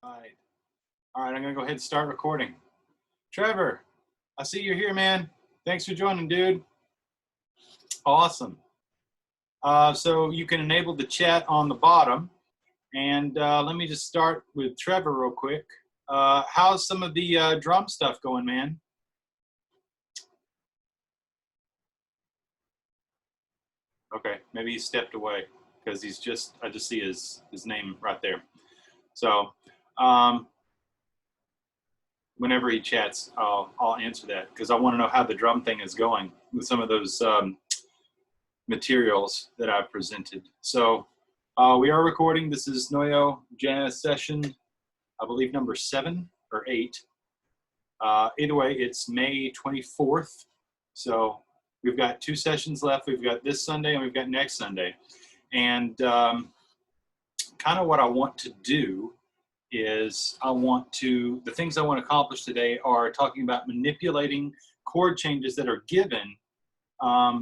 Right. All right, I'm gonna go ahead and start recording. Trevor, I see you're here, man. Thanks for joining, dude. Awesome. So you can enable the chat on the bottom. And let me just start with Trevor real quick. How's some of the drum stuff going, man? Okay, maybe he stepped away because I just see his name right there. So whenever he chats, I'll answer that because I want to know how the drum thing is going with some of those materials that I've presented. So we are recording. This is NOYO Jazz Session, I believe number 7 or 8. Either way, it's May 24th. So we've got 2 sessions left. We've got this Sunday and we've got next Sunday. And kind of what I want to do is the things I want to accomplish today are talking about manipulating chord changes that are given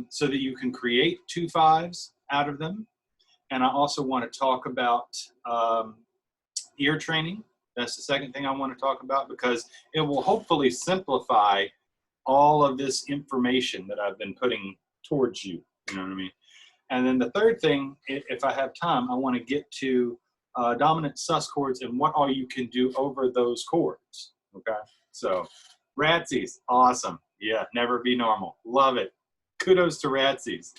so that you can create 2/5s out of them. And I also want to talk about ear training. That's the second thing I want to talk about because it will hopefully simplify all of this information that I've been putting towards you. You know what I mean? And then the third thing, if I have time, I want to get to dominant sus chords and what all you can do over those chords. Okay? So, Ratsies, awesome. Yeah, never be normal. Love it. Kudos to Ratsies.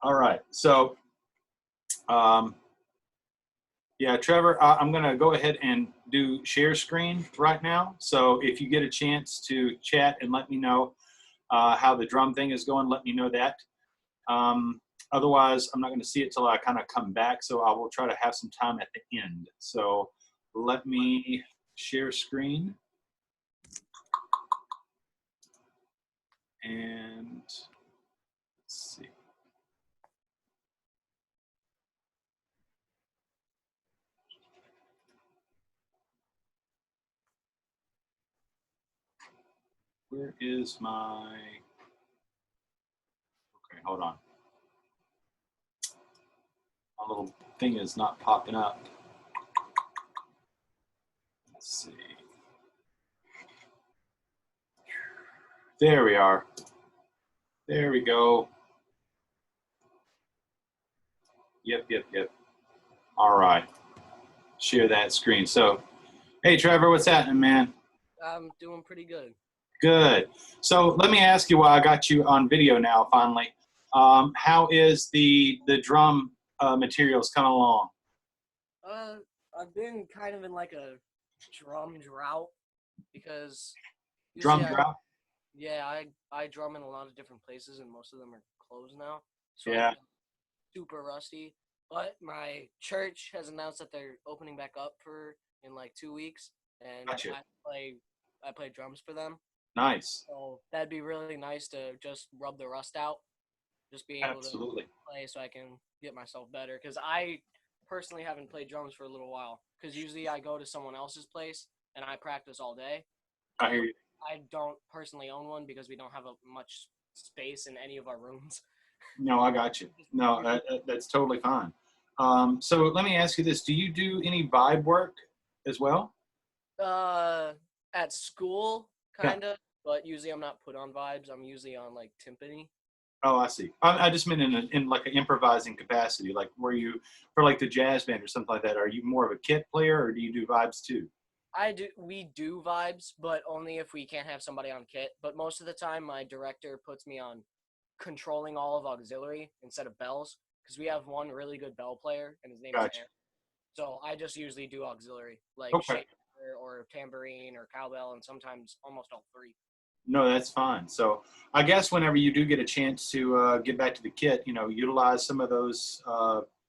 All right, so yeah, Trevor, I'm going to go ahead and do share screen right now. So if you get a chance to chat and let me know how the drum thing is going, let me know that. Otherwise, I'm not going to see it till I kind of come back, so I will try to have some time at the end. So let me share screen. And let's see. Where is my, okay, hold on. My little thing is not popping up. Let's see. There we are. There we go. Yep. All right. Share that screen. So, hey, Trevor, what's happening, man? I'm doing pretty good. Good. So let me ask you why I got you on video now, finally. How is the drum materials coming along? I've been kind of in like a drum drought because Drum drought? Yeah, I drum in a lot of different places and most of them are closed now. So yeah. I'm super rusty. But my church has announced that they're opening back up in like 2 weeks, and Gotcha. I play drums for them. Nice. So that'd be really nice to just rub the rust out, just be able Absolutely. to play so I can get myself better. Because I personally haven't played drums for a little while. Because usually I go to someone else's place and I practice all day. I hear you. I don't personally own one because we don't have much space in any of our rooms. No, I got you. No, that's totally fine. So let me ask you this. Do you do any vibe work as well? At school, kind of. But usually I'm not put on vibes. I'm usually on like timpani. Oh, I see. I just meant in like an improvising capacity, like where you, for like the jazz band or something like that, are you more of a kit player or do you do vibes too? We do vibes, but only if we can't have somebody on kit. But most of the time, my director puts me on controlling all of auxiliary instead of bells, because we have one really good bell player, and his name is Aaron. So I just usually do auxiliary, like shaker or tambourine or cowbell, and sometimes almost all 3. No, that's fine. So I guess whenever you do get a chance to get back to the kit, you know, utilize some of those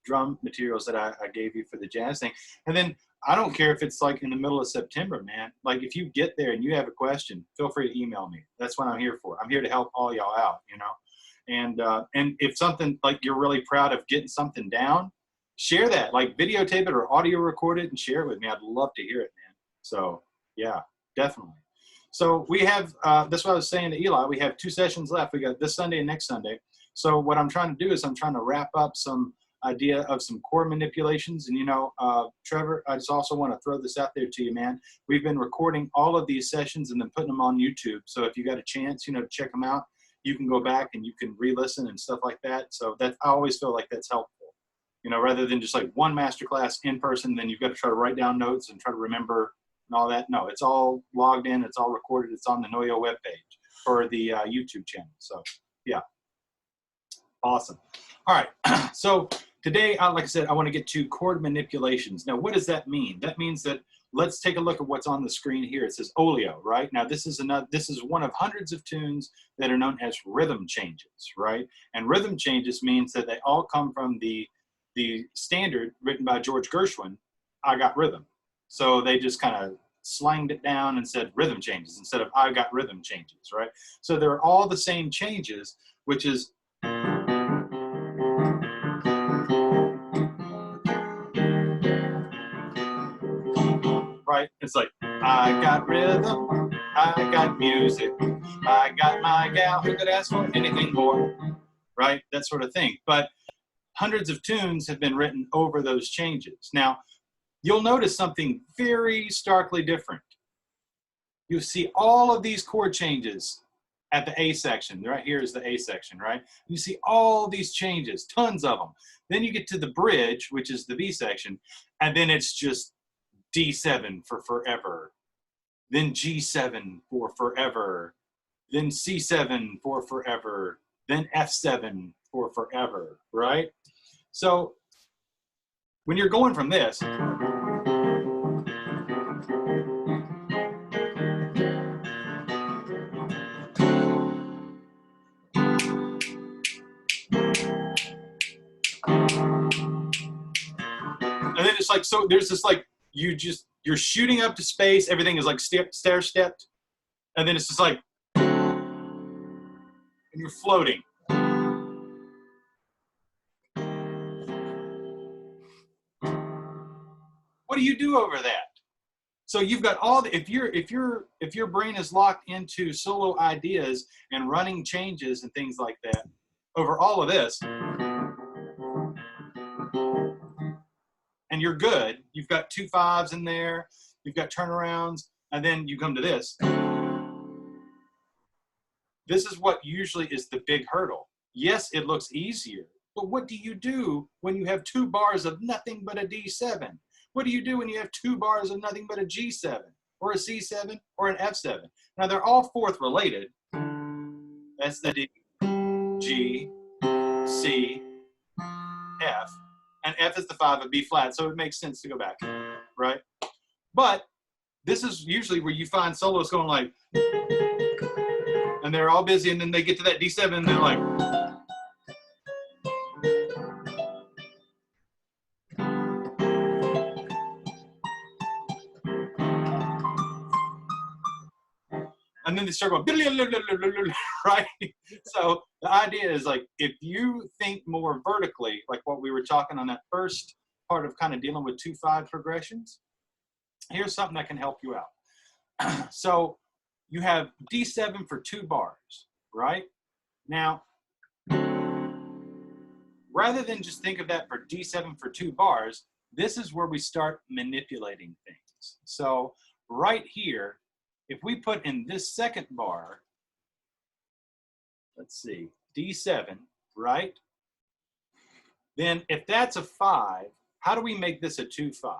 drum materials that I gave you for the jazz thing. And then I don't care if it's like in the middle of September, man. Like if you get there and you have a question, feel free to email me. That's what I'm here for. I'm here to help all y'all out, you know. And if something like you're really proud of getting something down, share that. Like videotape it or audio record it and share it with me. I'd love to hear it, man. So yeah, definitely. So we have, that's what I was saying to Eli, we have 2 sessions left. We got this Sunday and next Sunday. So what I'm trying to do is I'm trying to wrap up some idea of some chord manipulations. And, you know, Trevor, I just also want to throw this out there to you, man. We've been recording all of these sessions and then putting them on YouTube. So if you got a chance, you know, to check them out, you can go back and you can re-listen and stuff like that. So that, I always feel like that's helpful, you know, rather than just like one masterclass in person, then you've got to try to write down notes and try to remember and all that. No, it's all logged in, it's all recorded, it's on the NOYO webpage or the YouTube channel. So yeah, awesome. All right, so today, like I said, I want to get to chord manipulations. Now, what does that mean? That means that, let's take a look at what's on the screen here. It says Oleo, right? Now, this is one of hundreds of tunes that are known as rhythm changes, right? And rhythm changes means that they all come from the standard written by George Gershwin, I Got Rhythm. So they just kind of slanged it down and said rhythm changes instead of I got rhythm changes, right? So they're all the same changes, which is right. It's like I got rhythm, I got music, I got my gal who could ask for anything more, right? That sort of thing. But hundreds of tunes have been written over those changes. Now, you'll notice something very starkly different. You see all of these chord changes at the A section. Right here is the A section, right? You see all these changes, tons of them. Then you get to the bridge, which is the B section, and then it's just D7 for forever, then G7 for forever, then C7 for forever, then F7 for forever, right? So when you're going from this, and then it's like, so there's this like, you're shooting up to space, everything is like stair stepped, and then it's just like, and you're floating. What do you do over that? So you've got all the, if your brain is locked into solo ideas and running changes and things like that over all of this, and you're good, you've got 2 5s in there, you've got turnarounds, and then you come to this. This is what usually is the big hurdle. Yes, it looks easier, but what do you do when you have 2 bars of nothing but a D7? What do you do when you have 2 bars of nothing but a G7 or a C7 or an F7? Now they're all fourth related. That's the D, G, C, F, and F is the 5 of B flat, so it makes sense to go back, right? But this is usually where you find solos going like, and they're all busy, and then they get to that D7 and they're like, and then they start going, right? So the idea is like, if you think more vertically, like what we were talking on that first part of kind of dealing with 2 5 progressions, here's something that can help you out. So you have D7 for 2 bars, right? Now, rather than just think of that for D7 for 2 bars, this is where we start manipulating things. So right here, if we put in this second bar, let's see, D7, right? Then if that's a 5, how do we make this a 2 5?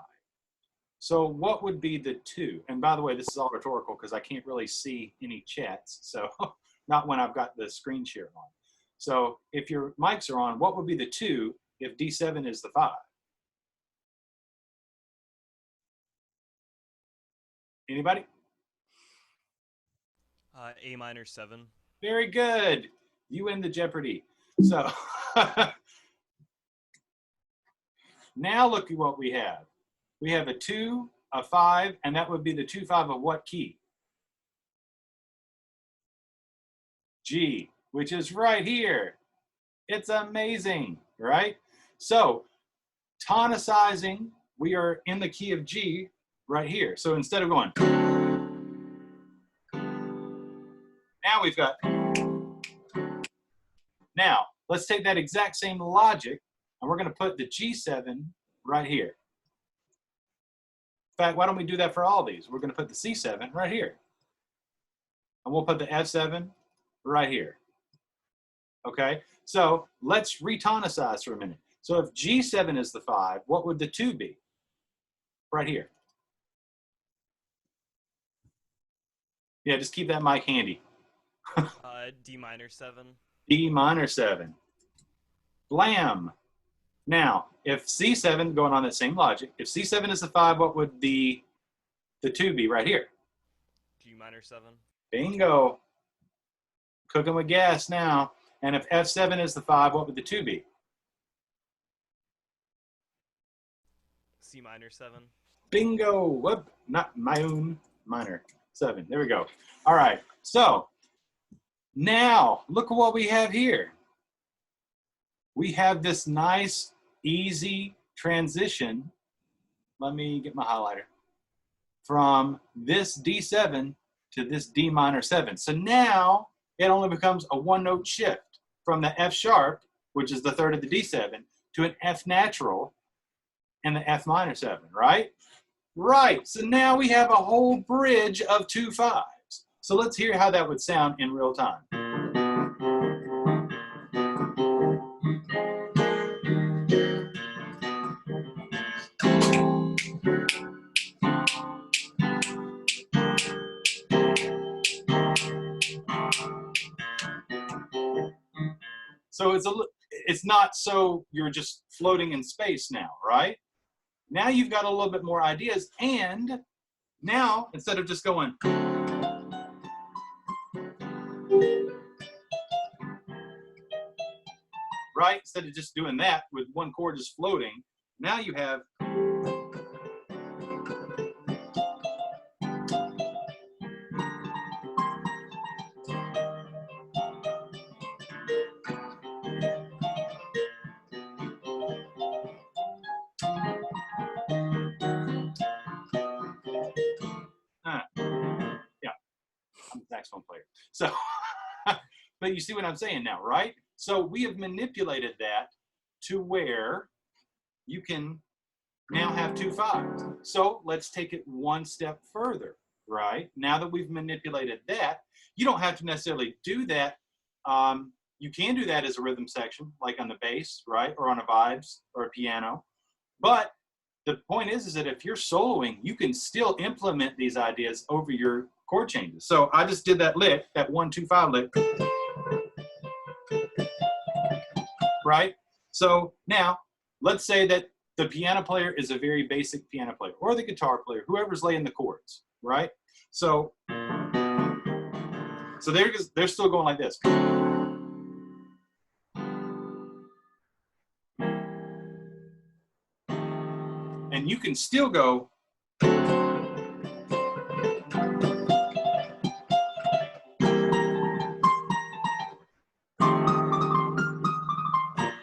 So what would be the 2? And by the way, this is all rhetorical because I can't really see any chats. So not when I've got the screen share on. So if your mics are on, what would be the 2 if D7 is the 5? Anybody? A minor 7. Very good. You win the Jeopardy. So now look at what we have. We have a 2, a 5, and that would be the 2 5 of what key? G, which is right here. It's amazing, right? So tonicizing, we are in the key of G right here. So instead of going, now we've got, now let's take that exact same logic and we're going to put the G7 right here. In fact, why don't we do that for all these? We're going to put the C7 right here. And we'll put the F7 right here. Okay, so let's retonicize for a minute. So if G7 is the 5, what would the 2 be? Right here. Yeah, just keep that mic handy. D minor 7. D minor 7. Blam. Now, if C7, going on that same logic, if C7 is the 5, what would the 2 be right here? G minor 7. Bingo. Cooking with gas now. And if F7 is the 5, what would the 2 be? C minor 7. Bingo. Whoop. Not my own minor 7. There we go. All right. So now look at what we have here. We have this nice, easy transition. Let me get my highlighter. From this D7 to this D minor 7. So now it only becomes a 1-note shift from the F sharp, which is the 3rd of the D7, to an F natural and the F minor 7, right? Right. So now we have a whole bridge of 2 5s. So let's hear how that would sound in real time. So it's not so you're just floating in space now, right? Now you've got a little bit more ideas, and now instead of just going, right? Instead of just doing that with one chord just floating, now you have yeah, I'm a saxophone player. So, but you see what I'm saying now, right? So we have manipulated that to where you can now have 2 5s. So let's take it one step further, right? Now that we've manipulated that, you don't have to necessarily do that. You can do that as a rhythm section, like on the bass, right? Or on a vibes or a piano. But the point is that if you're soloing, you can still implement these ideas over your chord changes. So I just did that lick, that 1 2 5 lick, right? So now let's say that the piano player is a very basic piano player, or the guitar player, whoever's laying the chords, right? So they're still going like this. And you can still go.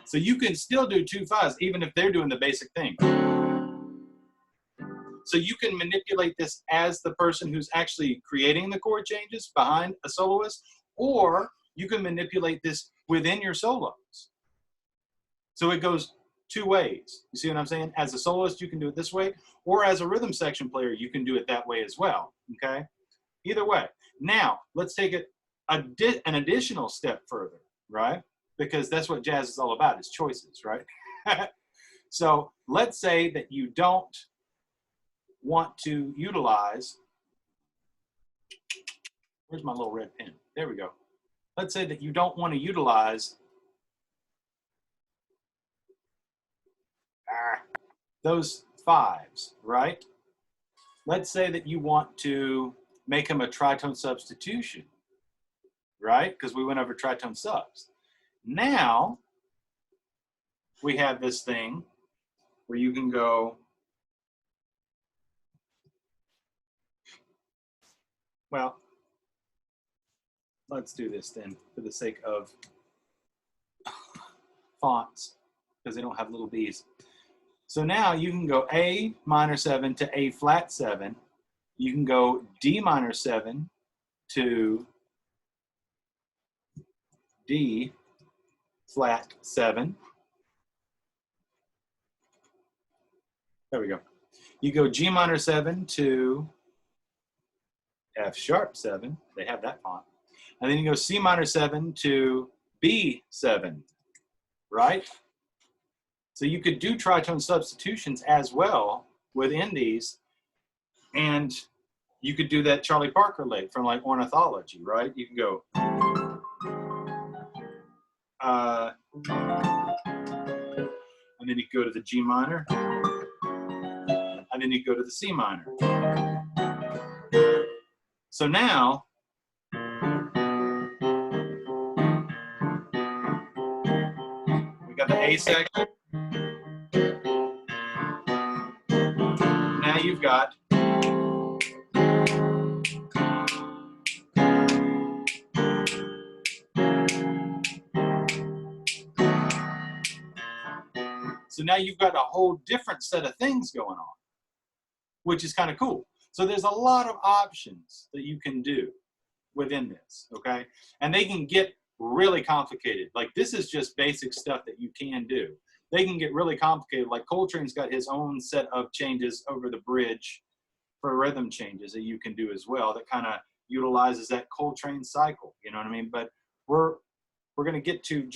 So you can still do 2 5s, even if they're doing the basic thing. So you can manipulate this as the person who's actually creating the chord changes behind a soloist, or you can manipulate this within your solos. So it goes 2 ways. You see what I'm saying? As a soloist, you can do it this way, or as a rhythm section player, you can do it that way as well, okay? Either way. Now, let's take it an additional step further, right? Because that's what jazz is all about, is choices, right? So let's say that you don't want to utilize, where's my little red pen? There we go. Let's say that you don't want to utilize those 5s, right? Let's say that you want to make them a tritone substitution, right? Because we went over tritone subs. Now, we have this thing where you can go, well, let's do this then for the sake of fonts, because they don't have little b's. So now you can go A minor 7 to A flat 7. You can go D minor 7 to D flat 7. There we go. You go G minor 7 to F sharp 7. They have that font. And then you go C minor 7 to B 7, right? So you could do tritone substitutions as well within these. And you could do that Charlie Parker lick from like ornithology, right? You can go. And then you go to the G minor. And then you go to the C minor. So now, we got the A section. Now you've got a whole different set of things going on, which is kind of cool. So there's a lot of options that you can do within this, okay? And they can get really complicated. Like this is just basic stuff that you can do. They can get really complicated. Like Coltrane's got his own set of changes over the bridge for rhythm changes that you can do as well that kind of utilizes that Coltrane cycle, you know what I mean? But we're going to get to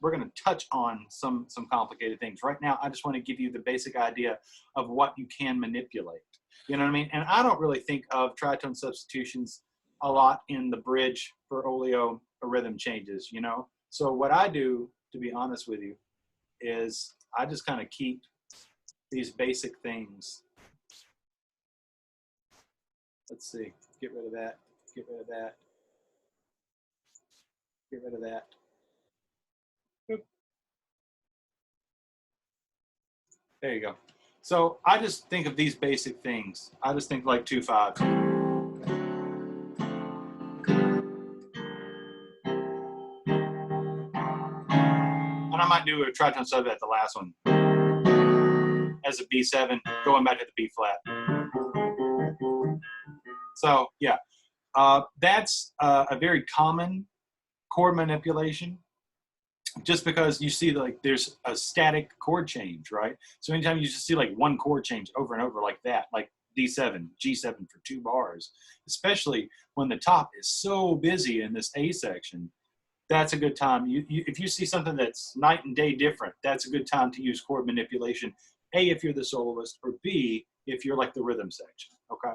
we're going to touch on some complicated things. Right now, I just want to give you the basic idea of what you can manipulate. You know what I mean? And I don't really think of tritone substitutions a lot in the bridge for Oleo rhythm changes, you know? So what I do, to be honest with you, is I just kind of keep these basic things. Let's see, get rid of that, get rid of that, get rid of that. Boop. There you go. So I just think of these basic things. I just think like 2/5. And I might do a tritone sub at the last one as a B7, going back to the B flat. So yeah, that's a very common chord manipulation. Just because you see like there's a static chord change, right? So anytime you just see like one chord change over and over like that, like D7, G7 for 2 bars, especially when the top is so busy in this A section, that's a good time. If you see something that's night and day different, that's a good time to use chord manipulation. A, if you're the soloist, or B, if you're like the rhythm section, okay?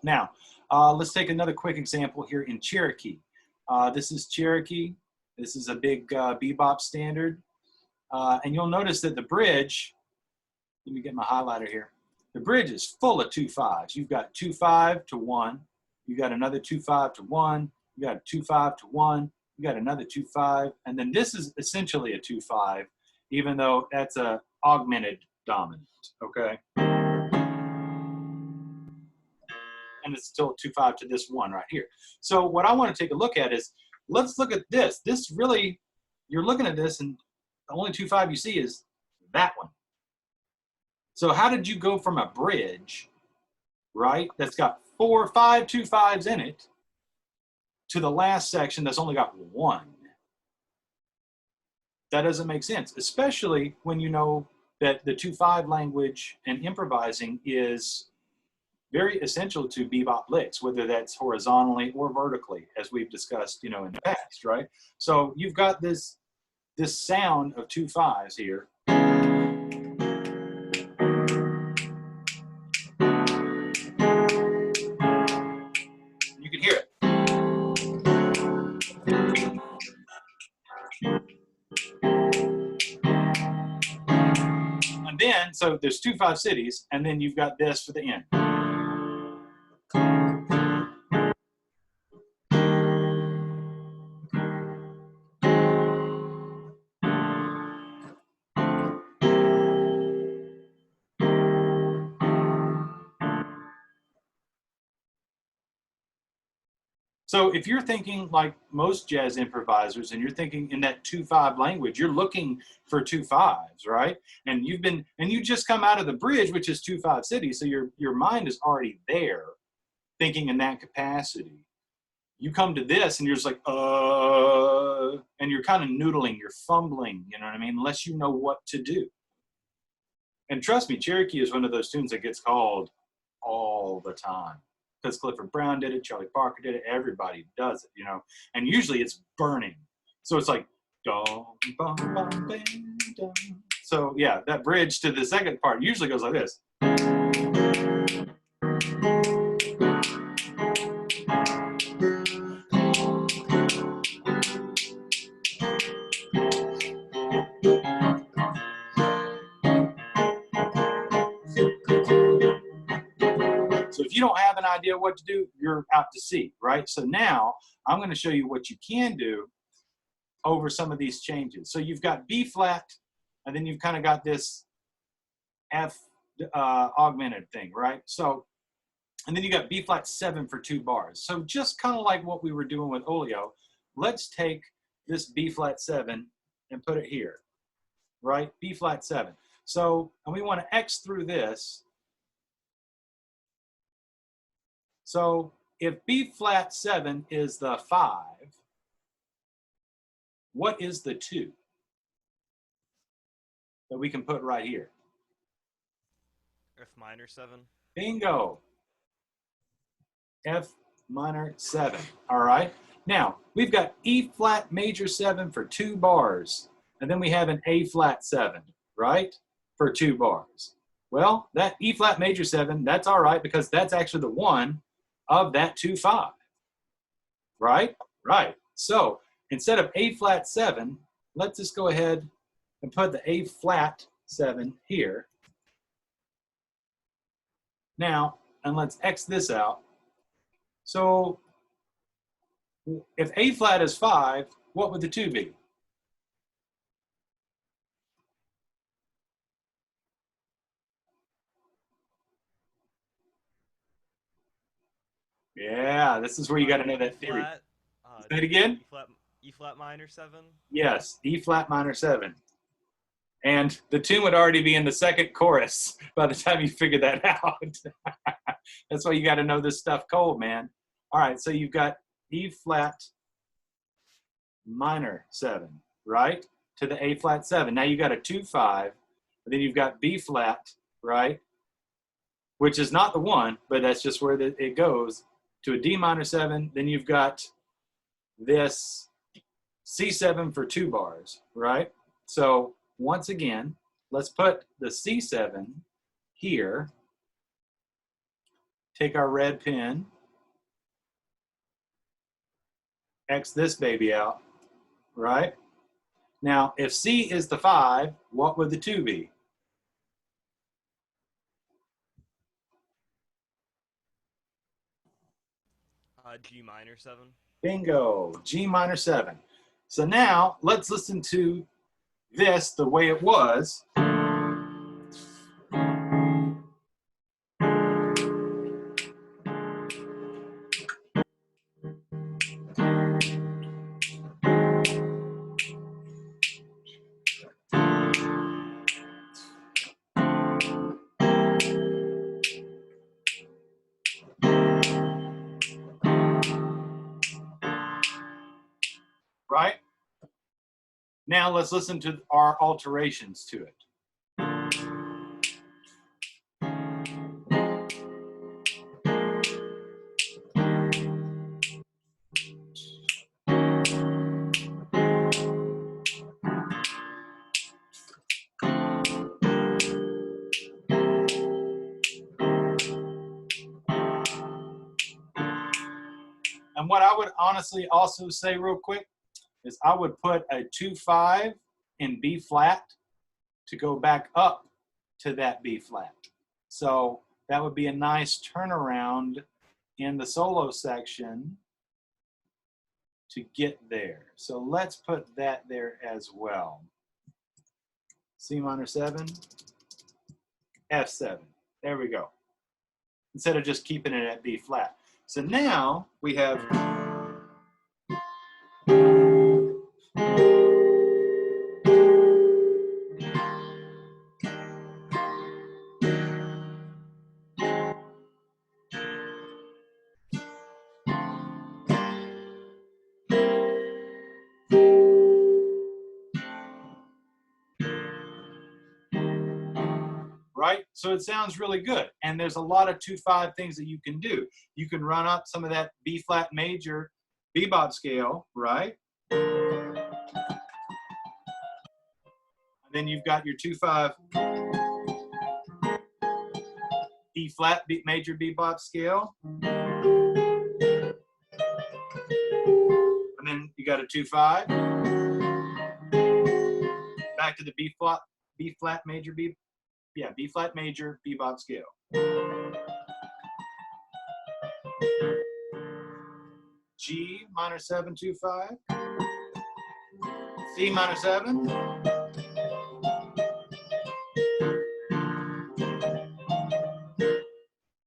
Now, let's take another quick example here in Cherokee. This is Cherokee. This is a big bebop standard. And you'll notice that the bridge, let me get my highlighter here. The bridge is full of 2/5s. You've got 2/5 to 1. You got another 2/5 to 1. You got a 2/5 to 1. You got another 2/5. And then this is essentially a 2/5, even though that's a augmented dominant, okay? And it's still 2/5 to this one right here. So what I want to take a look at is, let's look at this. This really, you're looking at this and the only 2/5 you see is that one. So how did you go from a bridge, right, that's got 4 or 5 2/5s in it, to the last section that's only got 1? That doesn't make sense, especially when you know that the 2/5 language and improvising is very essential to bebop licks, whether that's horizontally or vertically, as we've discussed, you know, in the past, right? So you've got this sound of 2/5s here. You can hear it. And then, so there's 2/5 cities, and then you've got this for the end. So if you're thinking like most jazz improvisers and you're thinking in that 2/5 language, you're looking for 2/5s, right? And you just come out of the bridge, which is 2/5 cities, so your mind is already there, thinking in that capacity. You come to this and you're just like, and you're kind of noodling, you're fumbling, you know what I mean? Unless you know what to do. And trust me, Cherokee is one of those tunes that gets called all the time. Because Clifford Brown did it, Charlie Parker did it, everybody does it, you know. And usually it's burning. So it's like, dum, bum, bum, bam, dum. So yeah, that bridge to the second part usually goes like this. So if you don't have an idea what to do, you're out to sea, right? So now I'm going to show you what you can do over some of these changes. So you've got B flat, and then you've kind of got this F augmented thing, right? So, and then you got B flat 7 for 2 bars. So just kind of like what we were doing with Oleo, let's take this B flat 7 and put it here, right? B flat 7. So, and we want to X through this. So if B flat 7 is the 5, what is the 2 that we can put right here? F minor 7. Bingo. F minor 7. All right. Now, we've got E flat major 7 for 2 bars. And then we have an A flat 7, right? For 2 bars. Well, that E flat major 7, that's all right because that's actually the 1 of that 2-5. Right? Right. So instead of A flat 7, let's just go ahead and put the A flat 7 here. Now, and let's X this out. So if A flat is 5, what would the 2 be? Yeah, this is where you got to know that theory. Flat. Say it again. E flat minor 7. Yes, E flat minor 7. And the tune would already be in the second chorus by the time you figure that out. That's why you got to know this stuff cold, man. All right, so you've got E flat minor 7, right? To the A flat 7. Now you've got a 2-5, and then you've got B flat, right? Which is not the 1, but that's just where it goes to a D minor 7. Then you've got this C7 for 2 bars, right? So once again, let's put the C7 here. Take our red pen, X this baby out, right? Now, if C is the 5, what would the 2 be? G minor 7. Bingo, G minor 7. So now let's listen to this the way it was. Right? Now let's listen to our alterations to it. And what I would honestly also say real quick is I would put a 2-5 in B flat to go back up to that B flat. So that would be a nice turnaround in the solo section to get there. So let's put that there as well. C minor 7, F7. There we go. Instead of just keeping it at B flat. So now we have right? So it sounds really good. And there's a lot of 2/5 things that you can do. You can run up some of that B flat major bebop scale, right? And then you've got your 2/5 E flat major bebop scale. And then you got a 2/5. Back to the B flat major B flat major bebop scale. G minor 7 2/5. C minor 7.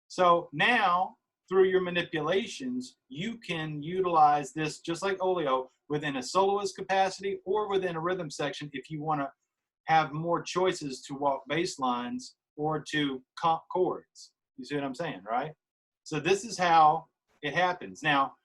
So now, through your manipulations, you can utilize this just like Oleo within a soloist capacity or within a rhythm section if you want to have more choices to walk bass lines or to comp chords. You see what I'm saying, right? So this is how it happens. Now,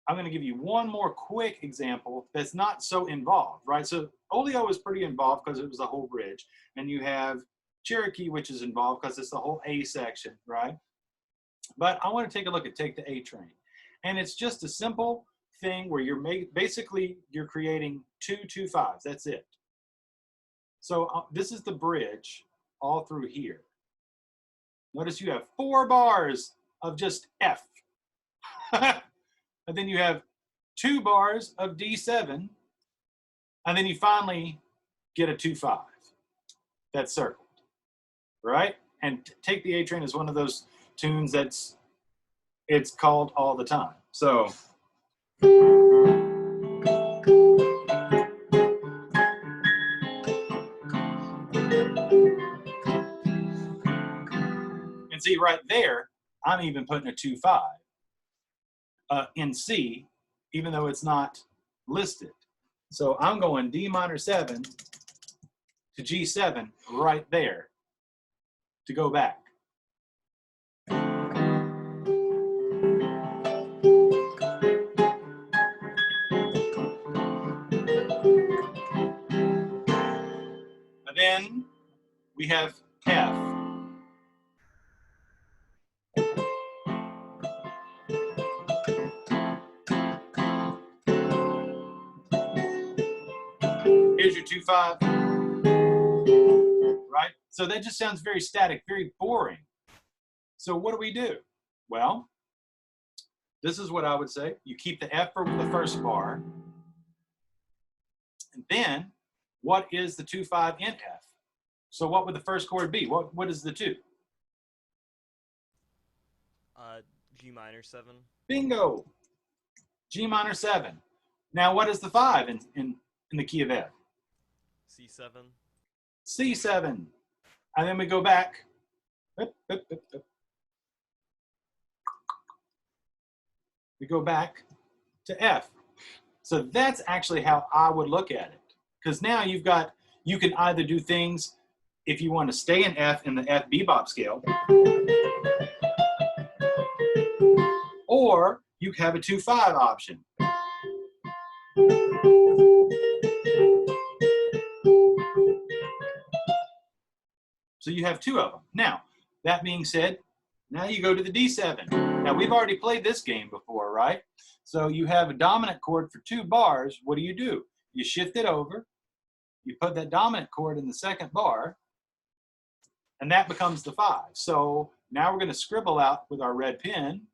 I'm going to give you one more quick example that's not so involved, right? So Oleo is pretty involved because it was the whole bridge, and you have Cherokee, which is involved because it's the whole A section, right? But I want to take a look at Take the A Train. And it's just a simple thing where you're basically creating 2 2/5s. That's it. So this is the bridge all through here. Notice you have 4 bars of just F. And then you have 2 bars of D7. And then you finally get a 2/5 that's circled, right? And Take the A Train is one of those tunes it's called all the time. So and see right there, I'm even putting a 2/5 in C, even though it's not listed. So I'm going D minor 7 to G7 right there to go back. And then we have F. Here's your 2/5, right? So that just sounds very static, very boring. So what do we do? Well, this is what I would say. You keep the F for the first bar. And then, what is the 2/5 in F? So what would the first chord be? What is the 2? G minor 7. Bingo! G minor 7. Now what is the 5 in the key of F? C7. C7. And then we go back. We go back to F. So that's actually how I would look at it. Because now you can either do things if you want to stay in F in the F bebop scale, or you have a 2/5 option. So you have 2 of them. Now, that being said, now you go to the D7. Now we've already played this game before, right? So you have a dominant chord for 2 bars. What do? You shift it over, you put that dominant chord in the second bar, and that becomes the 5. So now we're going to scribble out with our red pen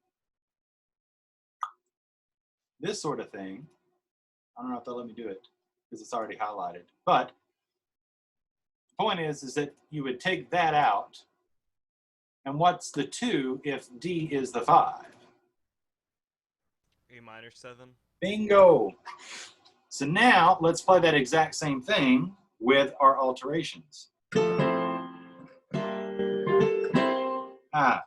this sort of thing. I don't know if they'll let me do it because it's already highlighted. But the point is that you would take that out. And what's the 2 if D is the 5? A minor 7. Bingo. So now let's play that exact same thing with our alterations. Ah.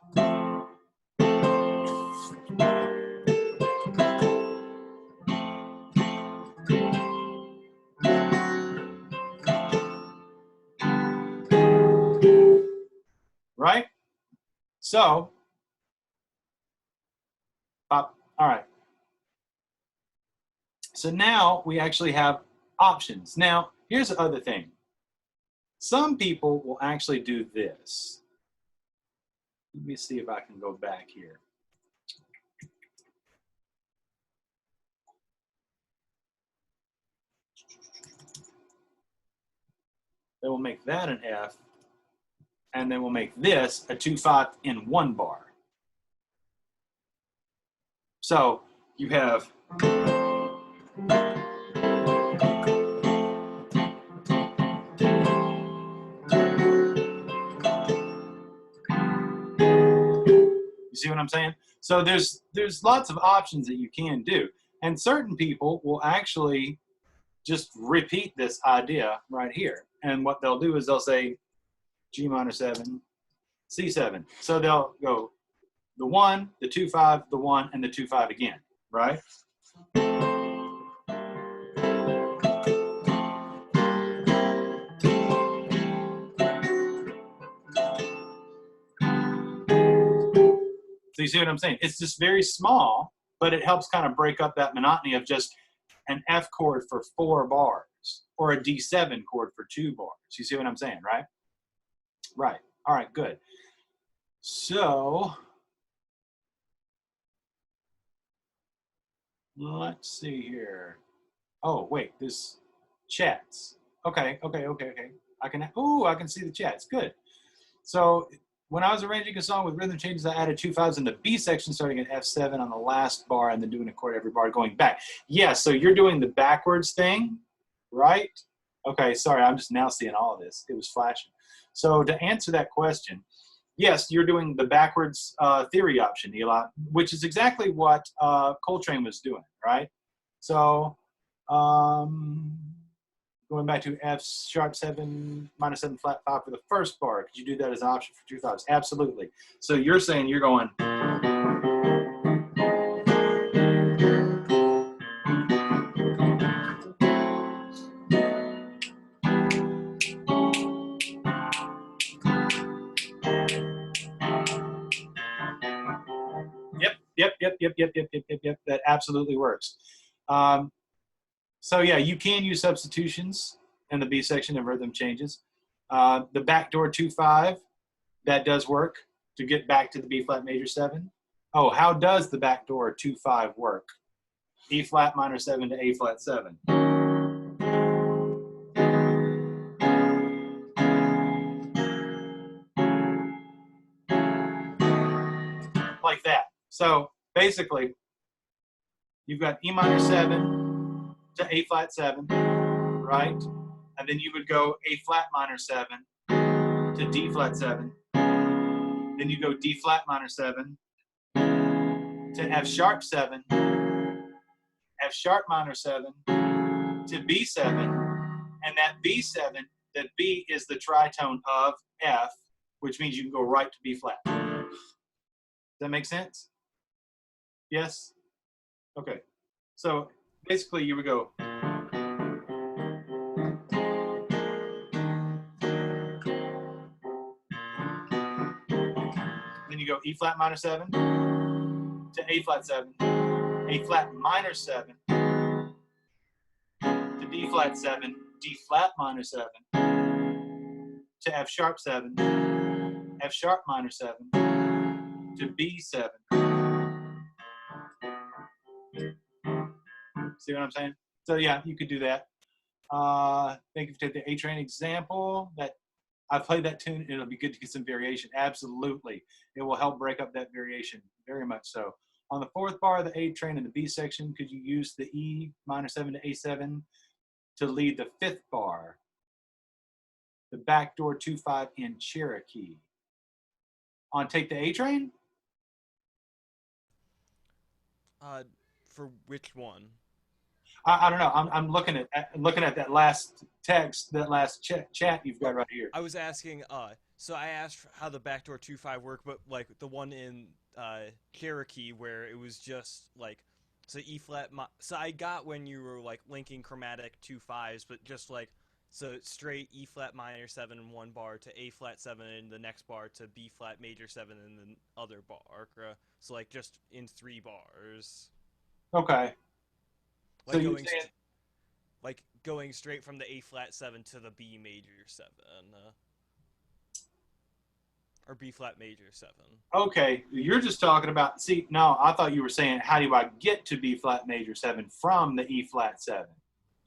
Right? So, all right. So now we actually have options. Now, here's the other thing. Some people will actually do this. Let me see if I can go back here. They will make that an F, and then we'll make this a 2/5 in one bar. So you have You see what I'm saying? So there's lots of options that you can do. And certain people will actually just repeat this idea right here. And what they'll do is they'll say G minor 7, C7. So they'll go the 1, the 2/5, the 1, and the 2/5 again, right? So you see what I'm saying? It's just very small, but it helps kind of break up that monotony of just an F chord for 4 bars or a D7 chord for 2 bars. You see what I'm saying, right? Right. All right, good. So let's see here. Oh, wait, there's chats. Okay. I can see the chats. Good. So when I was arranging a song with rhythm changes, I added 2/5s in the B section, starting at F7 on the last bar and then doing a chord every bar going back. Yeah, so you're doing the backwards thing, right? Okay, sorry, I'm just now seeing all of this. It was flashing. So to answer that question, yes, you're doing the backwards theory option, Eli, which is exactly what Coltrane was doing, right? So going back to F sharp 7 minus 7 flat 5 for the first bar. Could you do that as an option for 2/5s? Absolutely. So you're saying you're going. Yep. That absolutely works. So yeah, you can use substitutions in the B section of rhythm changes. The backdoor 2/5, that does work to get back to the B flat major 7. Oh, how does the backdoor 2/5 work? E flat minor 7 to A flat 7. Like that. So basically, you've got E minor 7 to A flat 7, right? And then you would go A flat minor 7 to D flat 7. Then you go D flat minor 7 to F sharp 7, F sharp minor 7 to B7, and that B7, that B is the tritone of F, which means you can go right to B flat. Does that make sense? Yes? Okay. So basically you would go. Then you go E flat minor 7 to A flat 7, A flat minor 7 to D flat 7, D flat minor 7 to F sharp 7, F sharp minor 7 to B7. See what I'm saying? So yeah, you could do that. Thank you for taking the A Train example. That I played that tune. It'll be good to get some variation. Absolutely, it will help break up that variation very much so. On the 4th bar of the A Train in the B section, could you use the E minor 7 to A7 to lead the 5th bar? The backdoor 2/5 in Cherokee. On Take the A Train? For which one? I don't know. I'm looking at that last text, that last chat you've got right here. I was asking. So I asked how the backdoor 2/5 worked, but like the one in Cherokee where it was just like so E flat. So I got when you were like linking chromatic 2/5s, but just like so straight E flat minor 7 in one bar to A flat 7 in the next bar to B flat major 7 in the other bar. So like just in 3 bars. Okay. Like So you're going saying like going straight from the A flat 7 to the B major 7, or B flat major 7. Okay, you're just talking about, see, no, I thought you were saying, how do I get to B flat major 7 from the E flat 7?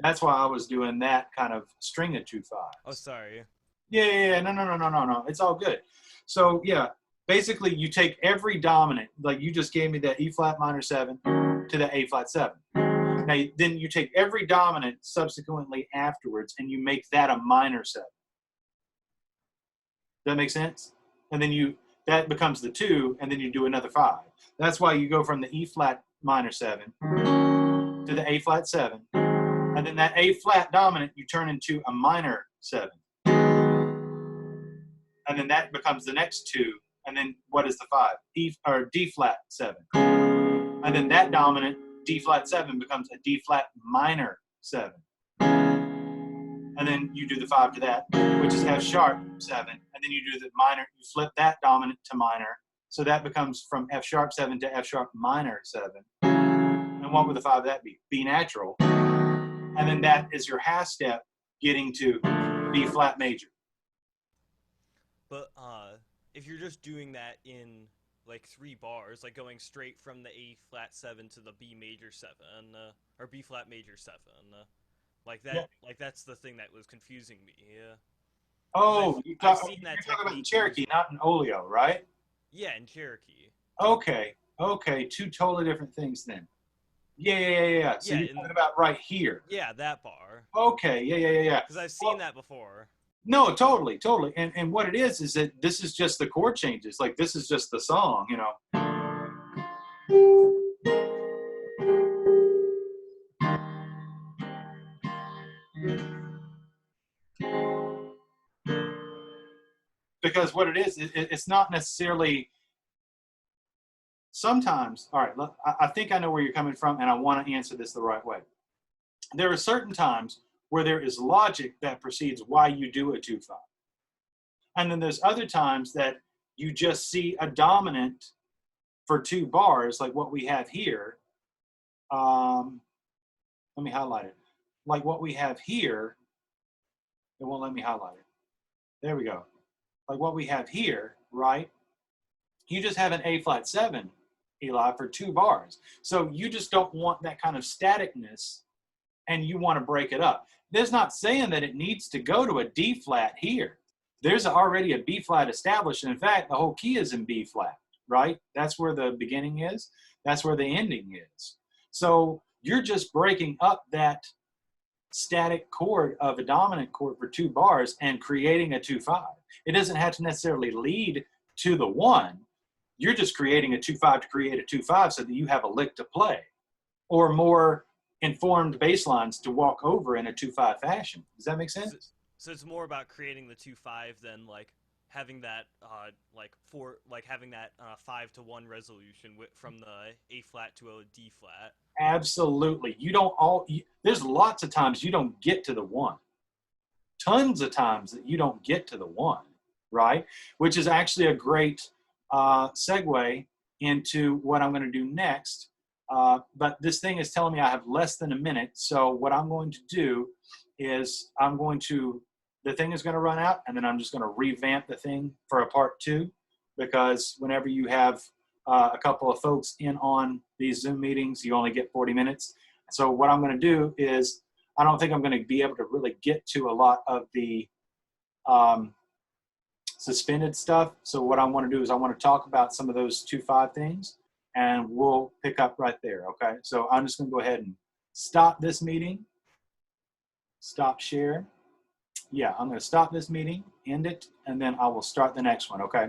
That's why I was doing that kind of string of 2 5s. Oh, sorry. Yeah, no. It's all good. So, yeah, basically you take every dominant, like you just gave me that E flat minor 7 to the A flat 7. Now, then you take every dominant subsequently afterwards and you make that a minor 7. Does that make sense? And then that becomes the 2, and then you do another 5. That's why you go from the E flat minor 7 to the A flat 7. And then that A flat dominant you turn into a minor 7. And then that becomes the next 2. And then what is the 5? D flat 7. And then that dominant, D flat 7, becomes a D flat minor 7. And then you do the 5 to that, which is F sharp 7. And then you do the minor, you flip that dominant to minor. So that becomes from F sharp 7 to F sharp minor 7. And what would the 5 of that be? B natural. And then that is your half step getting to B flat major. But if you're just doing that in like 3 bars, like going straight from the A flat 7 to the B major 7, or B flat major 7, like that, like that's the thing that was confusing me. Yeah. Oh, you're talking about the Cherokee, not an Oleo, right? Yeah, in Cherokee. Okay, 2 totally different things then. Yeah. So you're talking about right here. Yeah, that bar. Okay, yeah. Because I've seen that before. No, totally. And what it is that this is just the chord changes. Like this is just the song, you know. Because what it is, it's not necessarily. Sometimes, all right, I think I know where you're coming from, and I want to answer this the right way. There are certain times where there is logic that precedes why you do a 2-5. And then there's other times that you just see a dominant for 2 bars, like what we have here. Let me highlight it. Like what we have here, it won't let me highlight it. There we go. Like what we have here, right? You just have an A flat 7, Eli, for 2 bars. So you just don't want that kind of staticness, and you want to break it up. There's not saying that it needs to go to a D flat here. There's already a B flat established. And in fact, the whole key is in B flat, right? That's where the beginning is. That's where the ending is. So you're just breaking up that static chord of a dominant chord for 2 bars and creating a 2-5. It doesn't have to necessarily lead to the 1. You're just creating a 2-5 to create a 2-5 so that you have a lick to play, or more informed bass lines to walk over in a 2-5 fashion. Does that make sense? So it's more about creating the 2-5 than like having that having that 5-to-1 resolution from the A flat to a D flat. Absolutely. There's lots of times you don't get to the 1. Tons of times that you don't get to the 1, right? Which is actually a great segue into what I'm going to do next. But this thing is telling me I have less than a minute. So what I'm going to do is the thing is going to run out, and then I'm just going to revamp the thing for a part 2, because whenever you have a couple of folks in on these Zoom meetings, you only get 40 minutes. So what I'm going to do is, I don't think I'm going to be able to really get to a lot of the suspended stuff. So what I want to do is I want to talk about some of those 2-5 things, and we'll pick up right there, okay? So I'm just going to go ahead and stop this meeting, stop share. Yeah, I'm going to stop this meeting, end it, and then I will start the next one, okay?